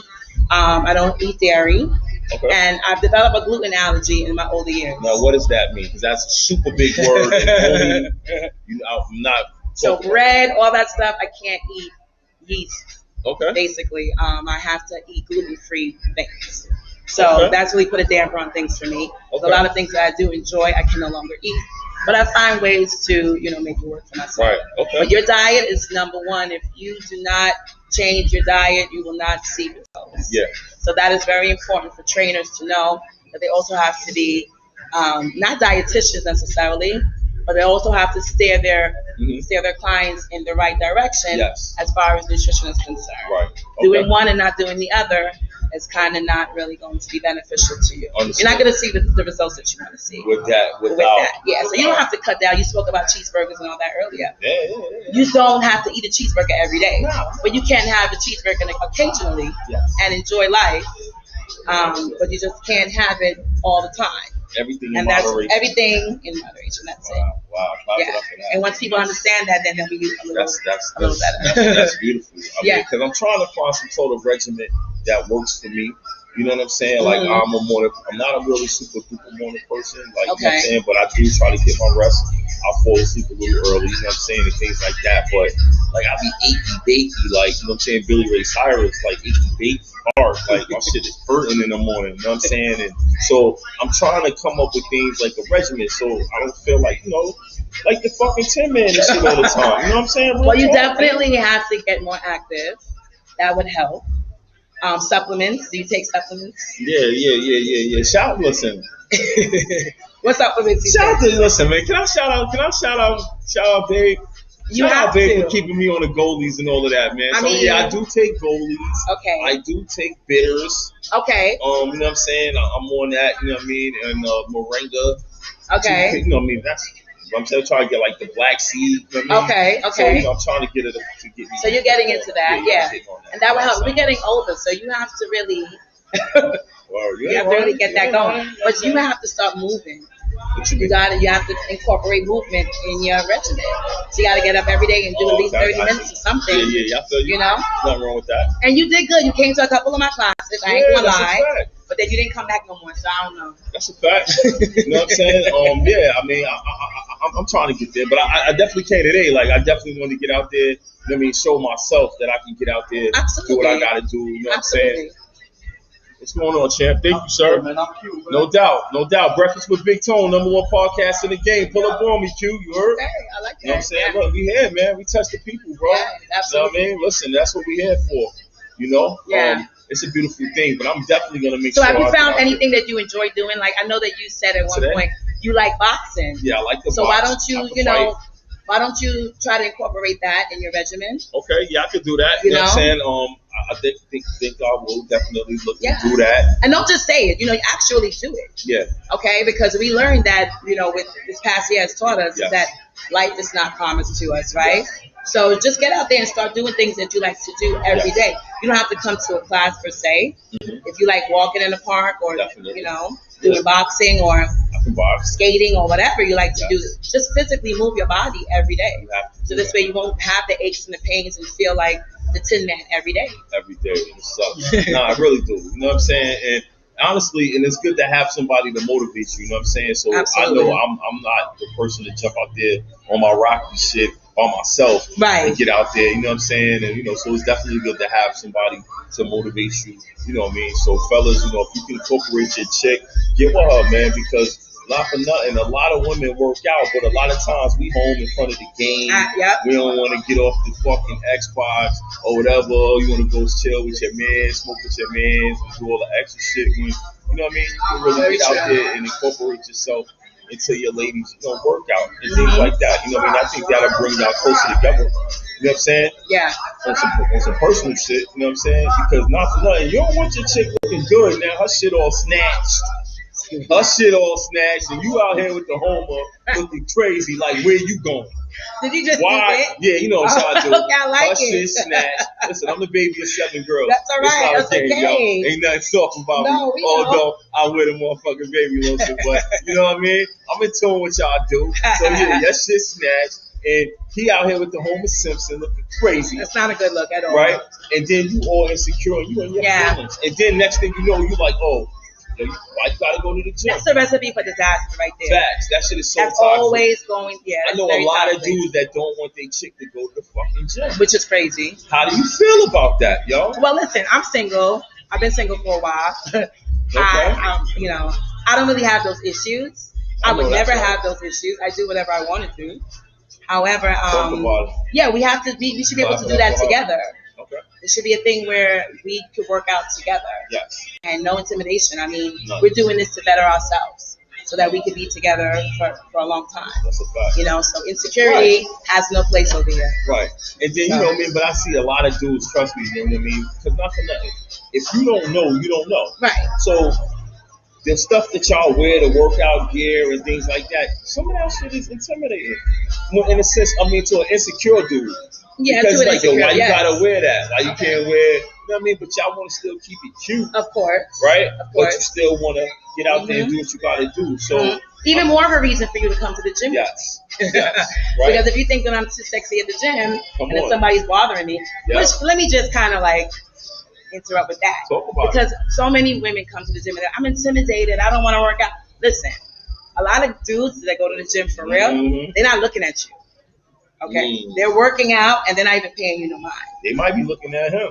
I don't eat dairy. Okay. And I've developed a gluten allergy in my older years. Now, what does that mean? Because that's a super big word. And only, I'm not. So bread, all that stuff, I can't eat yeast. Okay. Basically, I have to eat gluten-free things. So that's really put a damper on things for me. Okay. A lot of things that I do enjoy, I can no longer eat. But I find ways to, make it work for myself. Right. Okay. But your diet is number one. If you do not change your diet, you will not see results. Yeah. So that is very important for trainers to know that they also have to be not dietitians necessarily, but they also have to steer their clients in the right direction as far as nutrition is concerned. Right. Okay. Doing one and not doing the other is kind of not really going to be beneficial to you. Understood. You're not going to see the results that you want to see. With that. Yeah, so you don't have to cut down. You spoke about cheeseburgers and all that earlier. Yeah. You don't have to eat a cheeseburger every day. No. But you can have a cheeseburger occasionally and enjoy life. But you just can't have it all the time. Everything in moderation. Everything in moderation. That's it. Wow. Yeah. And once people understand that, then they'll be a little better. That's beautiful. Because I'm trying to find some sort of regimen that works for me. You know what I'm saying? Like I'm not a really super duper morning person. Like you know what I'm saying, but I do try to get my rest. I'll fall asleep a little early, you know what I'm saying, and things like that. But like I'll be achy, like, you know what I'm saying, Billy Ray Cyrus, like achy hard. Like my shit is hurting in the morning, you know what I'm saying? And so I'm trying to come up with things like a regimen so I don't feel like, like the fucking Tin Man and shit all the time. You know what I'm saying? Well, you definitely have to get more active. That would help. Supplements. Do you take supplements? Yeah. Listen. What supplements? Listen, man. Can I shout out, babe? Shout out, babe, for keeping me on the goalies and all of that, man. I do take goalies. Okay. I do take bitters. Okay. You know what I'm saying? I'm on that. You know what I mean? And moringa. Okay. You know what I mean? I'm still trying to get like the black seed. You know what I mean? Okay. So, I'm trying to get it to get me. So you're getting into that, yeah. And that will help. We're getting older, so you have to really, you have to really get that going. But you have to start moving. You have to incorporate movement in your regimen. So you got to get up every day and do at least 30 minutes or something. Yeah. I feel you. Nothing wrong with that. And you did good. You came to a couple of my classes. I ain't gonna lie. But then you didn't come back no more, so I don't know. That's a fact. You know what I'm saying? Yeah, I mean, I'm trying to get there, but I definitely can't today. Like, I definitely want to get out there. I mean, show myself that I can get out there, do what I got to do. You know what I'm saying? What's going on, champ? Thank you, sir. Man, I'm Q, man. No doubt. Breakfast with Big Tone, #1 podcast in the game. Pull up on me, Q. You heard? Okay, I like that. You know what I'm saying? Look, we here, man. We touch the people, bro. Yeah, absolutely. You know what I mean? Listen, that's what we here for. Yeah. It's a beautiful thing, but I'm definitely gonna make sure. So have you found anything that you enjoy doing? Like, I know that you said at one point you like boxing. Yeah, I like the boxing. So why don't you try to incorporate that in your regimen? Okay, yeah, I could do that. You know what I'm saying? I think I will definitely look to do that. And don't just say it. You actually do it. Yeah. Okay, because we learned that with this past year has taught us that life is not promised to us, right? Yeah. So just get out there and start doing things that you like to do every day. You don't have to come to a class per se. Mm-hmm. If you like walking in the park or doing boxing or skating or whatever you like to do. Just physically move your body every day. So this way you won't have the aches and the pains and feel like the Tin Man every day. Every day. It sucks. No, I really do. You know what I'm saying? And honestly, and it's good to have somebody to motivate you. You know what I'm saying? So Absolutely. I know I'm not the person to jump out there on my rocky shit by myself and get out there. You know what I'm saying? And so it's definitely good to have somebody to motivate you. You know what I mean? So fellas, if you can incorporate your chick, get with her, man, because not for nothing, a lot of women work out, but a lot of times we home in front of the game. We don't want to get off the fucking Xbox or whatever. You want to go chill with your man, smoke with your man, and do all the extra shit. When, you know what I mean? You can really get out there and incorporate yourself into your ladies' workout and things like that. You know what I mean? I think that'll bring y'all closer together. You know what I'm saying? Yeah. On some personal shit. You know what I'm saying? Because not for nothing, you don't want your chick looking good now. Her shit all snatched. Her shit all snatched, and you out here with the Homer looking crazy. Like, where you going? Did you just Why? Yeah, you know what I do. I like her it. shit snatched. Listen, I'm the baby of 7 girls. That's all right. That's game, okay. Yo. Ain't nothing soft about me. Although I'm with a motherfucking baby lotion, but you know what I mean? I'm in tune with y'all do. So yeah, your shit snatched. And he out here with the Homer Simpson looking crazy. That's not a good look at all. Right? And then you all insecure, you and your feelings. And then next thing you know, you like, oh, why you gotta go to the gym? That's the recipe for disaster right there. Facts. That shit is so That's toxic. always going, I know a lot of dudes that don't want their chick to go to the fucking gym. Which is crazy. How do you feel about that, yo? Well, listen, I'm single. I've been single for a while. Okay. I don't really have those issues. I would never have those issues. I do whatever I want to do. However, we have to be. We should be able to do that together. Okay. It should be a thing where we could work out together. Yes. And no intimidation. I mean, we're doing this to better ourselves so that we could be together for a long time. That's a fact. So insecurity has no place over here. Right. And then, you know what I mean? But I see a lot of dudes, trust me, you know what I mean? Because not for nothing. If you don't know, you don't know. Right. So the stuff that y'all wear, the workout gear and things like that, some of that shit is intimidating. In a sense, to an insecure dude. Yeah, because it's like, why you gotta wear that? Like, you can't wear, you know what I mean? But y'all want to still keep it cute. Of course. Right? Of course. But you still want to get out there and do what you gotta do. So even more of a reason for you to come to the gym. Yes. Yes. Right? Because if you think that I'm too sexy at the gym and if somebody's bothering me, which let me just kind of like interrupt with that. Talk about because so many women come to the gym and I'm intimidated. I don't want to work out. Listen, a lot of dudes that go to the gym for real, they're not looking at you. Okay, they're working out and they're not even paying you no mind. They might be looking at him.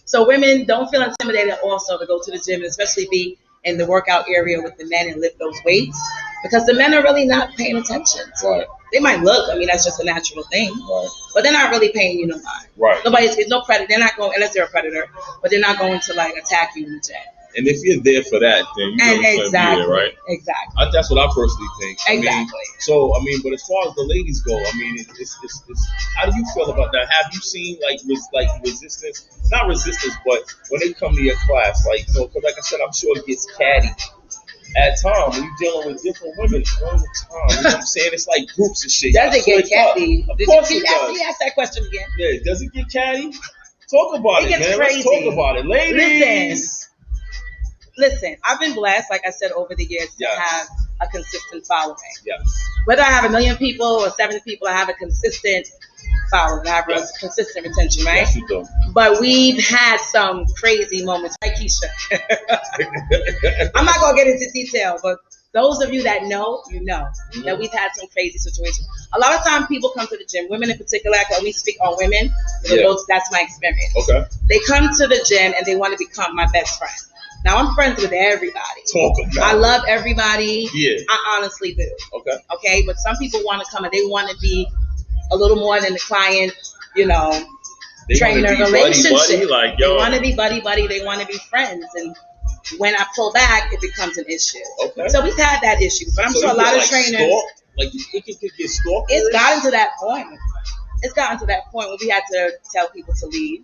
So women don't feel intimidated also to go to the gym, and especially be in the workout area with the men and lift those weights, because the men are really not paying attention. Right. They might look. I mean, that's just a natural thing. Right. But they're not really paying you no mind. Right. There's no predator. They're not going, unless they're a predator, but they're not going to like attack you in the gym. And if you're there for that, then you know you're there, right? Exactly. That's what I personally think. Exactly. But as far as the ladies go, I mean, it's how do you feel about that? Have you seen like resistance? Not resistance, but when they come to your class, because like I said, I'm sure it gets catty at times when you're dealing with different women all the time. You know what I'm saying? It's like groups and shit. Does it get catty? Of course it does. Can you ask that question again? Yeah, does it get catty? Talk about it, man. Crazy. Let's talk about it, ladies. Listen, I've been blessed, like I said, over the years to have a consistent following. Yes. Whether I have 1 million people or 7 people, I have a consistent following. I have a consistent retention, right? Yes, you do. But we've had some crazy moments, like Keisha. I'm not going to get into detail, but those of you that know, that we've had some crazy situations. A lot of times people come to the gym, women in particular, because we speak on women, that's my experience. Okay. They come to the gym and they want to become my best friend. Now, I'm friends with everybody. Talk about I love everybody. Yeah. I honestly do. Okay. But some people want to come and they want to be a little more than the client, trainer relationship. They want to be buddy. They want to be friends. And when I pull back, it becomes an issue. Okay. So we've had that issue. But I'm sure a lot of trainers. Stalked? Like, it could get stalked? It's gotten to that point. Where we had to tell people to leave.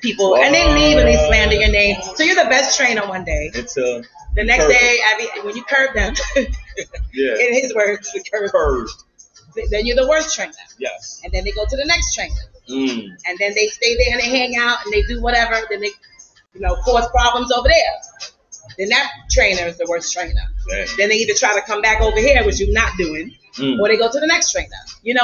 People and they leave and they slander your name. So you're the best trainer one day. The next day, when you curve them, in his words, curved. Then you're the worst trainer. Yes. And then they go to the next trainer. And then they stay there and they hang out and they do whatever. Then they, cause problems over there. then that trainer is the worst trainer. Damn. Then they either try to come back over here, which you're not doing, or they go to the next trainer.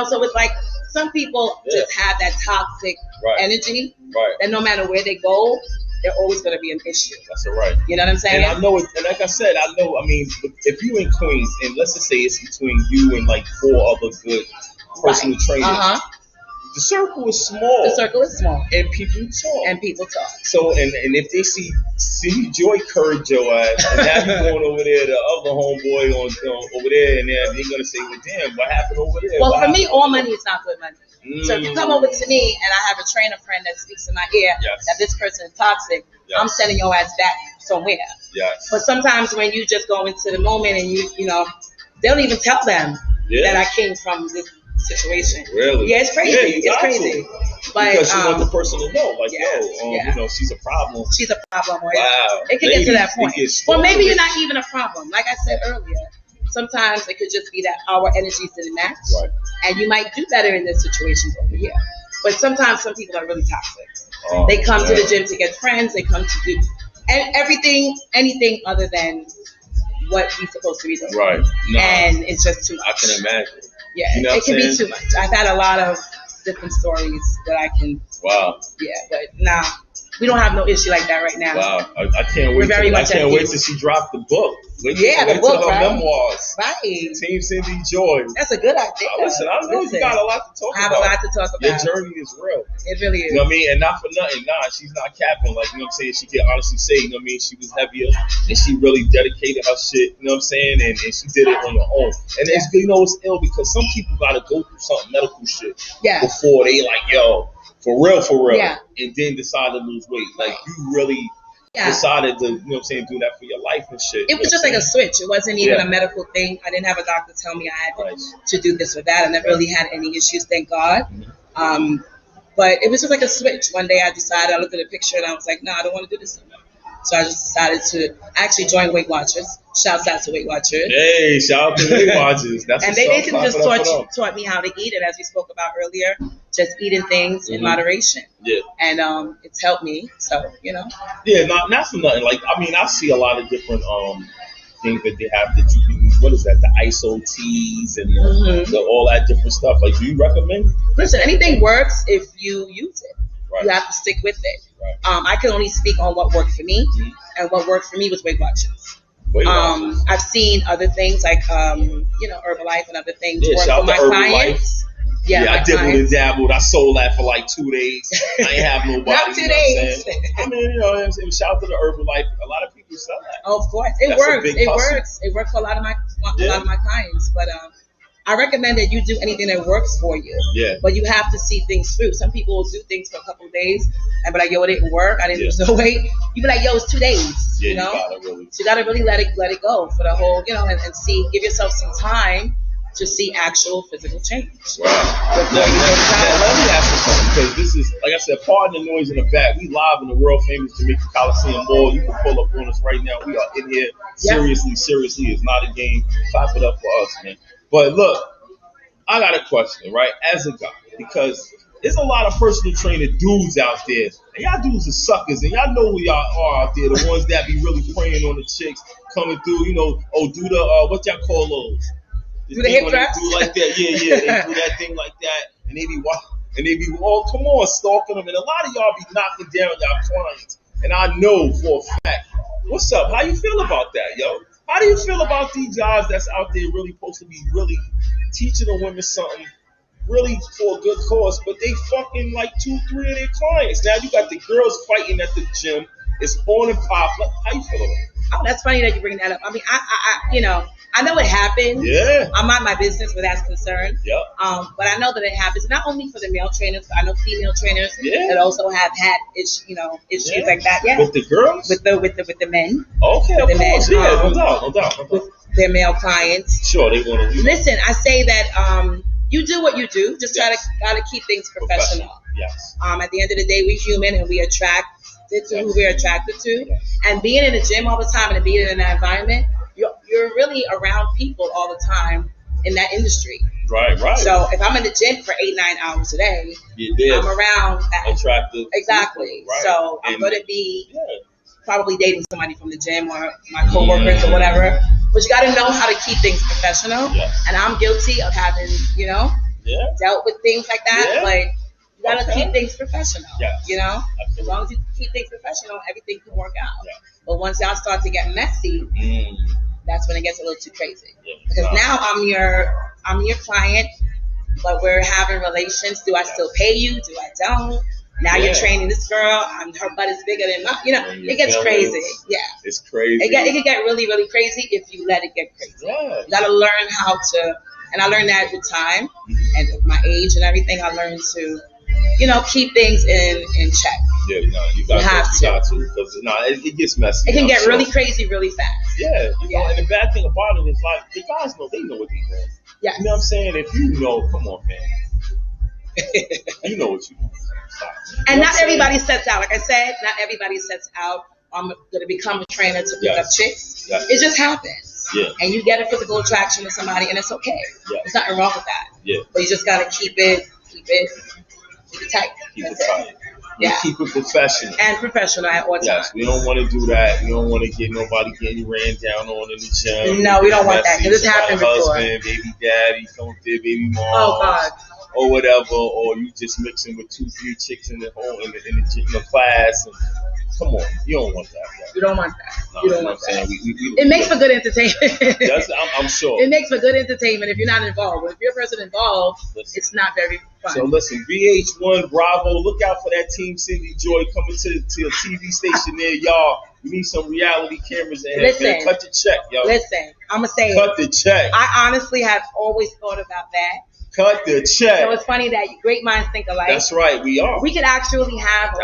So it's like some people just have that toxic energy that no matter where they go, they're always going to be an issue. That's all right. You know what I'm saying? And I know it, and like I said, I mean, if you in Queens, and let's just say it's between you and like 4 other good personal trainers, the circle is small. The circle is small. And people talk. So, and if they see Joy curved your ass, and now you going over there, the other homeboy over there, and they're going to say, well, damn, what happened over there? Well, for me, all money is not good money. So if you come over to me and I have a trainer friend that speaks in my ear that this person is toxic, I'm sending your ass back somewhere. Yes. But sometimes when you just go into the moment and you know, they don't even tell them that I came from this situation. Really? Yeah, it's crazy. Yeah, it's crazy. But because you want the person to know, like, you know, she's a problem. She's a problem. Right? Wow. It can get to that point. Or maybe you're not even a problem. Like I said earlier, sometimes it could just be that our energies didn't match. Right. And you might do better in this situations over here. But sometimes some people are really toxic. They come to the gym to get friends. They come to do anything other than what we're supposed to be doing. Right. No, and it's just too much. I can imagine. Yeah, you know it can be too much. I've had a lot of different stories that I can. Wow. Yeah, but nah, we don't have no issue like that right now. Wow, I can't wait. I can't wait till she dropped the book. The book, her right? memoirs. Right. Team Cindy Joy. That's a good idea. Listen, I know you got a lot to talk about. I have a lot to talk about. Your journey is real. It really is. You know what I mean? And not for nothing, she's not capping. Like, you know what I'm saying? She can honestly say, you know what I mean? She was heavier and she really dedicated her shit, you know what I'm saying? And she did it on her own. And it's, you know, it's ill because some people got to go through some medical shit before they like, yo, for real, and then decide to lose weight. Like, you really decided to, you know what I'm saying, do that for your life and shit. It was just like a switch. It wasn't even a medical thing. I didn't have a doctor tell me I had to do this or that. I never really had any issues, thank God. But it was just like a switch. One day I decided, I looked at a picture and I was like, no, I don't want to do this anymore. So I just decided to actually join Weight Watchers. Shouts out to Weight Watchers. Hey, shout out to Weight Watchers. That's and they basically just taught me how to eat it, as we spoke about earlier. Just eating things in moderation. Yeah. And it's helped me. So, you know. Yeah, not for nothing. Like, I mean, I see a lot of different things that they have that you can use. What is that? The ISO teas and all that different stuff. Like, do you recommend? Listen, anything works if you use it. Right. You have to stick with it. Right. I can only speak on what worked for me, and what worked for me was Weight Watchers. I've seen other things like you know, Herbalife and other things work for my clients. Yeah, I dibbled and dabbled. I sold that for like 2 days. I ain't have nobody. Not 2 days. I mean, you know, shout out to the Herbalife. A lot of people sell that. Oh, of course, it works. It works. It works for a lot of my clients. But I recommend that you do anything that works for you. Yeah. But you have to see things through. Some people will do things for a couple of days and be like, yo, it didn't work. I didn't lose no weight. You be like, yo, it's 2 days. Yeah, you know? You gotta really let it go for the whole, you know, and see, give yourself some time to see actual physical change. Wow. Let me ask you something, because this is, like I said, pardon the noise in the back. We live in the world famous Jamaica Coliseum Mall. You can pull up on us right now. We are in here. Seriously, it's not a game. Clap it up for us, man. But look, I got a question, right? As a guy, because there's a lot of personal trainer dudes out there, and y'all dudes are suckers, and y'all know who y'all are out there, the ones that be really preying on the chicks coming through, you know, do the, what y'all call those? Do the hip thrust? Do like that, yeah, they do that thing like that, and they be all, come on, stalking them, and a lot of y'all be knocking down y'all clients, and I know for a fact. What's up? How you feel about that, yo? How do you feel about these guys that's out there really supposed to be really teaching the women something really for a good cause, but they fucking like 2-3 of their clients? Now you got the girls fighting at the gym. It's on and pop. How you feel about it? Oh, that's funny that you bring that up. I mean, I you know, I know it happens. Yeah. I'm not my business where that's concerned. Yeah. But I know that it happens not only for the male trainers, but I know female trainers that also have had issues like that. Yeah. With the girls? With the men. Okay, with of course. No doubt. With their male clients. Sure, they want to. Listen, I say that you do what you do. Just gotta keep things professional. Yes. At the end of the day, we're human and we attract to who we're attracted to. And being in the gym all the time and being in that environment, you're really around people all the time in that industry. Right. So if I'm in the gym for 8-9 hours a day, I'm around that. Attractive. Exactly. Right. So I'm going to be probably dating somebody from the gym or my coworkers or whatever. But you got to know how to keep things professional. Yes. And I'm guilty of having, dealt with things like that. Yeah. Like, you got to keep things professional. Yes. As long as you keep things professional, everything can work out. Yeah. But once y'all start to get messy, that's when it gets a little too crazy. Yeah. Because now I'm your client, but we're having relations. Do I still pay you? Do I don't? Now you're training this girl, and her butt is bigger than mine. It gets crazy. Yeah. It's crazy. It can get really, really crazy if you let it get crazy. Yeah. You got to learn how to, and I learned that with time and with my age and everything. I learned to, keep things in check. Yeah, no, you got to, because it gets messy. It can get really crazy really fast. Yeah, and the bad thing about it is, like, the guys know, they know what they're doing. Yes. You know what I'm saying? If you know, come on, man. You know what you do. And not everybody sets out. Like I said, not everybody sets out, I'm going to become a trainer to pick up chicks. Yes. It just happens. Yeah. And you get a physical attraction with somebody, and it's okay. Yeah. There's nothing wrong with that. Yeah. But you just got to keep it tight. Keep it tight. Yeah. Keep it professional. And professional at all times. Yes, we don't want to do that. We don't want to get nobody getting ran down on in the gym. No, we don't want that, because it's happened before. Husband, baby daddy, come with their baby mom. Oh, God. Or whatever, or you just mixing with 2-3 chicks in the class. And, come on, you don't want that. Right? You don't want that. No, you don't want that. It makes for good entertainment. Yes, I'm sure. It makes for good entertainment if you're not involved. But if you're a person involved, it's not very fun. So listen, VH1, Bravo, look out for that Team Cindy Joy coming to a TV station there, y'all. We need some reality cameras in here. Listen, cut the check, y'all. Listen, I'm going to say cut the check. I honestly have always thought about that. Cut the check. So it's funny that great minds think alike. That's right, we are. We could actually have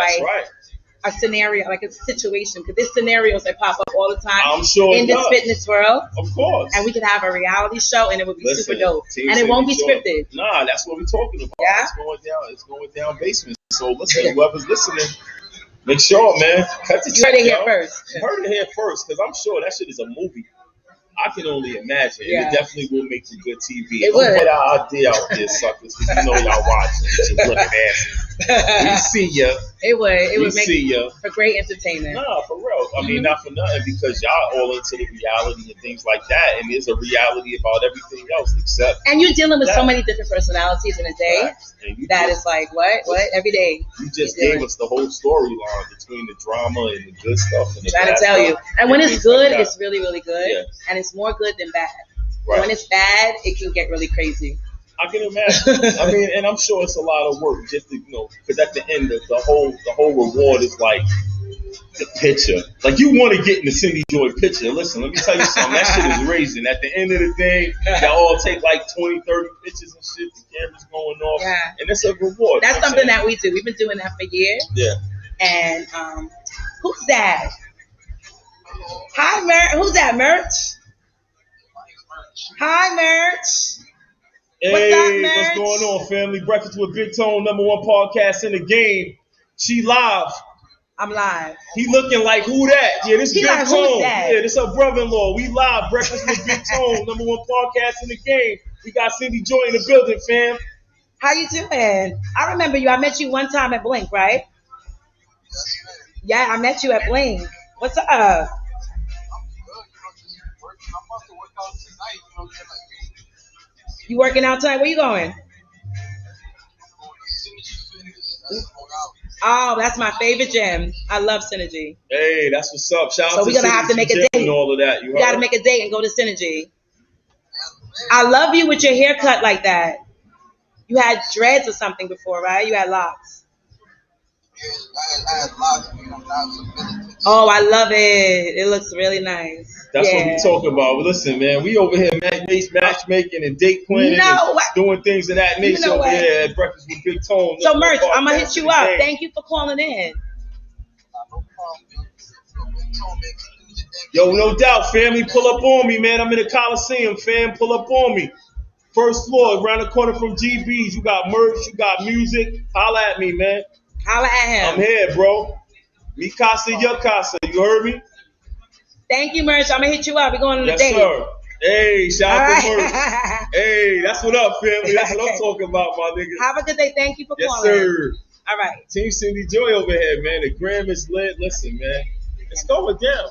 a scenario, like a situation, because there's scenarios that pop up all the time. I'm sure in this fitness world. Of course. And we could have a reality show, and it would be super dope. And it won't be scripted. Nah, that's what we're talking about. Yeah? It's going down basement. So listen, whoever's listening, make sure, man, cut the check. You heard it here first. You heard it here first, because I'm sure that shit is a movie. I can only imagine. Yeah. And it definitely will make for good TV. It would. Put our idea out there, suckers, because you know y'all watching. You're looking asses. We see ya. It would make ya. for great entertainment. Nah, for real. I mean, not for nothing, because y'all all into the reality and things like that, and there's a reality about everything else except. And you're dealing with so many different personalities in a day that is like, what every day. You just gave us the whole storyline between the drama and the good stuff. And the trying to tell you. And when it's good, it's really, really good. Yeah. And it's more good than bad. Right. When it's bad, it can get really crazy. I can imagine. I mean, and I'm sure it's a lot of work just to, because at the end, the whole reward is like the picture. Like, you want to get in the Cindy Joy picture. Listen, let me tell you something. That shit is raising. At the end of the day, y'all all take like 20, 30 pictures and shit. The camera's going off. Yeah. And it's a reward. That's something that we do. We've been doing that for years. Yeah. And who's that? Hi, Who's that, Merch? Hi, Merch. Hey, what's going on, family? Breakfast with Big Tone, #1 podcast in the game. She live. I'm live. He looking like, who that? Yeah, this Big like, Tone. Yeah, this her brother-in-law. We live. Breakfast with Big Tone, #1 podcast in the game. We got Cindy Joy in the building, fam. How you doing? I remember you. I met you one time at Blink, right? Yeah, I met you at Blink. What's up? I'm good. I'm about to work out tonight. You working out tonight? Where you going? Oh, that's my favorite gym. I love Synergy. Hey, that's what's up. Shout out to we're gonna have to make a date and all of that. We gotta make a date and go to Synergy. I love you with your haircut like that. You had dreads or something before, right? You had locks. I had locks. Oh, I love it. It looks really nice. That's what we talking about. Listen, man, we over here matchmaking and date planning and doing things of that nature over here at Breakfast with Big Tone. So, Merch, I'm going to hit you up. Thank you for calling in. Yo, no doubt, family. Pull up on me, man. I'm in the Coliseum, fam. Pull up on me. First floor, around the corner from GB's. You got merch, you got music. Holla at me, man. Holla at him. I'm here, bro. Mi casa, your casa. You heard me? Thank you, Merch. I'm going to hit you up. We're going on a date. Yes, sir. Hey, shout out to Merch. Hey, that's what up, family. That's what I'm talking about, my nigga. Have a good day. Thank you for calling. Yes, sir. All right. Team Cindy Joy over here, man. The gram is lit. Listen, man. It's going down.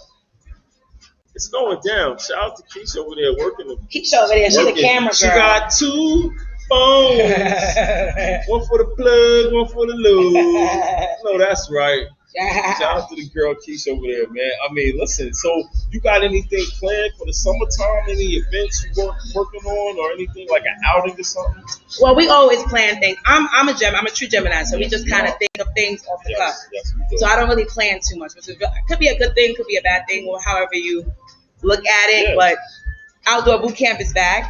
It's going down. Shout out to Keisha over there working. Keisha over there, she's the camera girl. She got 2 phones. One for the plug, one for the lube. No, that's right. Shout out to the girl Keisha over there, man. I mean, listen, so you got anything planned for the summertime? Any events you working on or anything like an outing or something? Well, we always plan things. I'm a true Gemini, so we just kind of think of things off the cuff. Yes, we do. So I don't really plan too much. Which could be a good thing, could be a bad thing, or however you look at it. Yeah. But outdoor boot camp is back.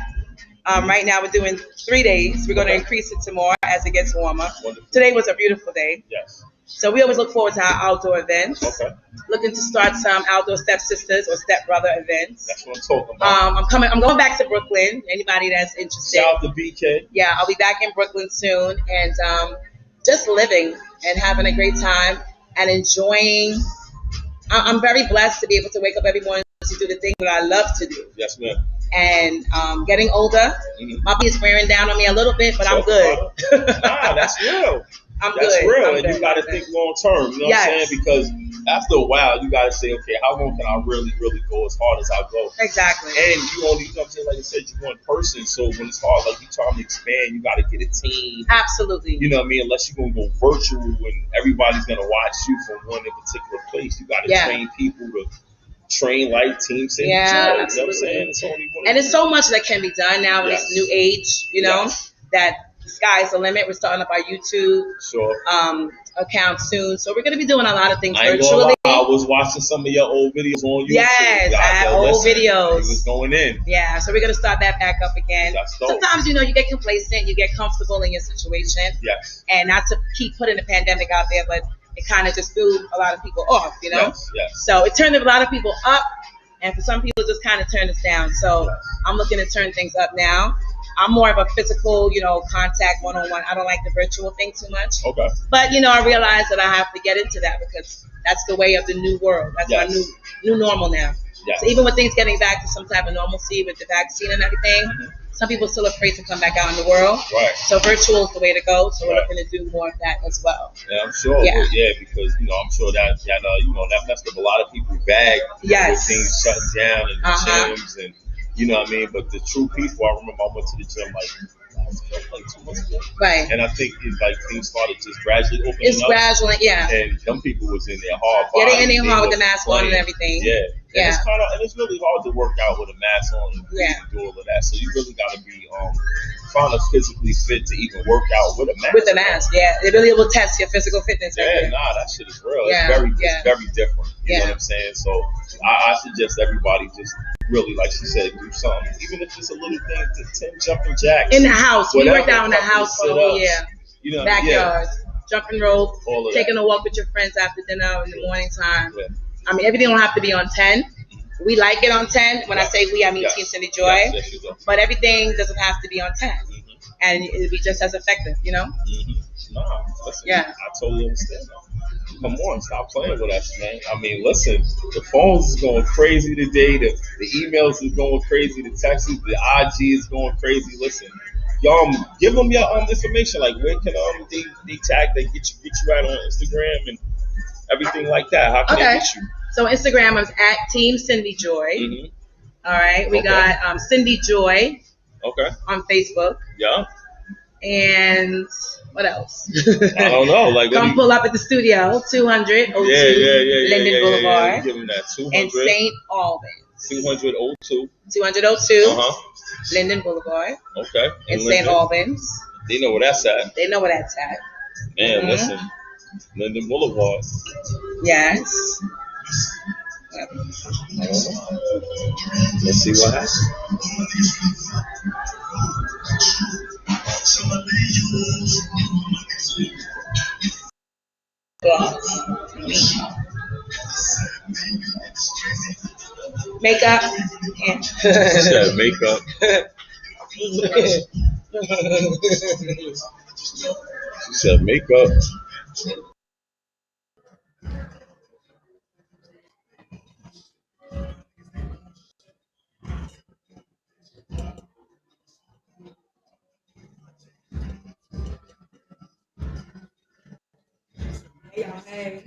Right now we're doing 3 days. We're going to increase it to more as it gets warmer. Wonderful. Today was a beautiful day. Yes. So we always look forward to our outdoor events. Okay. Looking to start some outdoor stepsisters or stepbrother events. That's what I'm talking about. I'm going back to Brooklyn. Anybody that's interested. Shout out to BK. Yeah, I'll be back in Brooklyn soon, and just living and having a great time and enjoying. I'm very blessed to be able to wake up every morning to do the thing that I love to do. Yes, ma'am. And getting older, my body is wearing down on me a little bit, but I'm good. Nah, that's real. That's real, and you got to think long term. You know what I'm saying? Because after a while, you got to say, okay, how long can I really, really go as hard as I go? Exactly. And you only, you know what I'm saying? Like I said, you're one person, so when it's hard, like you trying to expand, you got to get a team. Absolutely. You know what I mean? Unless you're gonna go virtual and everybody's gonna watch you from one particular place, you got to train people to train like Team St. Yeah, Joe. You know what I'm absolutely. saying? It's only one. And there's so much that can be done now in this new age, you know, that the sky's the limit. We're starting up our YouTube account soon. So we're going to be doing a lot of things virtually. I was watching some of your old videos on YouTube. Yes, I have old videos. It was going in. Yeah, so we're going to start that back up again. That's dope. Sometimes, you know, you get complacent, you get comfortable in your situation. Yes. And not to keep putting the pandemic out there, but it kind of just threw a lot of people off, you know? Yes. So it turned a lot of people up, and for some people, it just kind of turned us down. So I'm looking to turn things up now. I'm more of a physical, you know, contact one-on-one. I don't like the virtual thing too much. Okay. But, you know, I realize that I have to get into that because that's the way of the new world. That's our new normal now. Yes. So even with things getting back to some type of normalcy with the vaccine and everything, some people are still afraid to come back out in the world. Right. So virtual is the way to go. So we're looking to do more of that as well. Yeah, I'm sure. Yeah. Because, you know, I'm sure that you know, that messed up a lot of people's bag. Yes. With things shutting down and gyms and, you know what I mean? But the true people, I remember I went to the gym like 2 months ago. Right. And I think things started just gradually opening up. It's gradually, And some people was in there hard. Yeah, they're in there hard with the mask on and everything. Yeah. And it's kind of, and it's really hard to work out with a mask on and do all of that. So you really got to be trying to physically fit to even work out with a mask. With the mask, it really will test your physical fitness. Yeah, that shit is real. Yeah, it's very different. You know what I'm saying? So I suggest everybody just really, like she said, do something, even if it's a little thing, 10 jumping jacks in the house. We worked out in the house for a whole year. You know, backyard, jumping rope, taking that. A walk with your friends after dinner in the morning time. Yeah. I mean, everything don't have to be on 10. We like it on 10. When I say we, I mean Team Cindy Joy. Yes, but everything doesn't have to be on 10. And it'll be just as effective, you know? Nah, listen, I totally understand that. Come on, stop playing with us, man. I mean, listen, the phones is going crazy today. The emails is going crazy. The texts, the IG is going crazy. Listen, y'all, give them your information. Like, where can they tag, they get you out on Instagram and everything like that? How can they get you? So Instagram is at Team Cindy Joy. All right, we got Cindy Joy. Okay. On Facebook. Yeah. And what else? I don't know. Like, come pull up at the studio, 200 02 Linden Boulevard. Give them that 200. In St. Albans. 202. 202. Linden Boulevard. Okay. In St. Albans. They know where that's at. Man, listen. Linden Boulevard. Yes. I don't know. Let's see what happens. Makeup. She said makeup. She said makeup. Hey.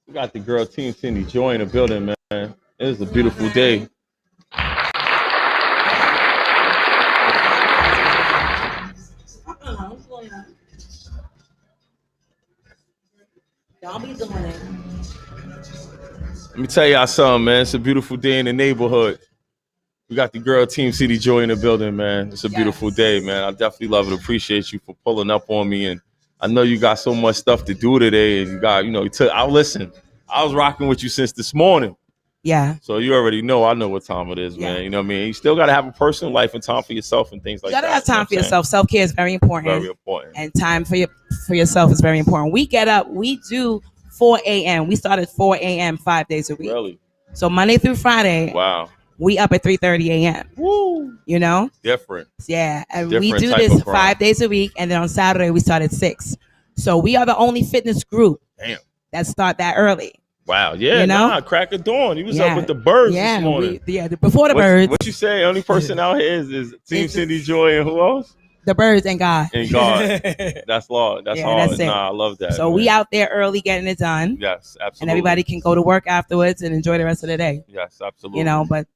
We got the girl Team Cindy Joy in the building, man. It is a beautiful day. Don't be doing it. Let me tell y'all something, man. It's a beautiful day in the neighborhood. We got the girl Team City Joy in the building, man. It's a beautiful day, man. I definitely love it. Appreciate you for pulling up on me. And I know you got so much stuff to do today. And you got, I'll listen. I was rocking with you since this morning. Yeah. So you already know. I know what time it is, man. You know what I mean? You still got to have a personal life and time for yourself and things like that. You got to have time for yourself. Self-care is very important. Very important. And time for yourself is very important. We get up. We do 4 a.m. We start at 4 a.m. 5 days a week. Really? So Monday through Friday. Wow. We up at 3:30 a.m. Woo. You know? Different. Yeah. And Different we do this 5 days a week. And then on Saturday, we start at 6. So we are the only fitness group that start that early. Wow. Yeah. You know? Crack of dawn. He was up with the birds this morning. Before the birds. What you say? Only person out here is Team Cindy Joy and who else? The birds and God. And God. That's law. That's hard. That's it. Nah, I love that. So we out there early getting it done. Yes, absolutely. And everybody can go to work afterwards and enjoy the rest of the day. Yes, absolutely. But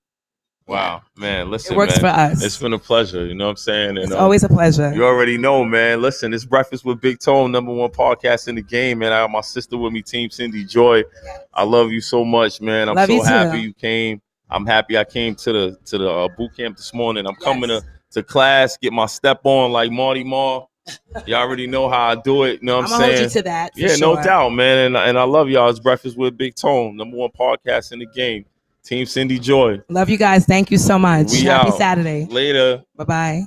wow, man, listen, it works for us. It's been a pleasure, you know what I'm saying? And, it's always a pleasure. You already know, man. Listen, it's Breakfast with Big Tone, #1 podcast in the game, man. I got my sister with me, Team Cindy Joy. I love you so much, man. I'm so happy you came. I'm happy I came to the boot camp this morning. I'm coming to class, get my step on like Marty Marr. You already know how I do it. You know what I'm saying? I'm gonna hold you to that. Yeah, no doubt, man. And I love y'all. It's Breakfast with Big Tone, #1 podcast in the game. Team Cindy Joy. Love you guys. Thank you so much. Happy Saturday. Later. Bye-bye.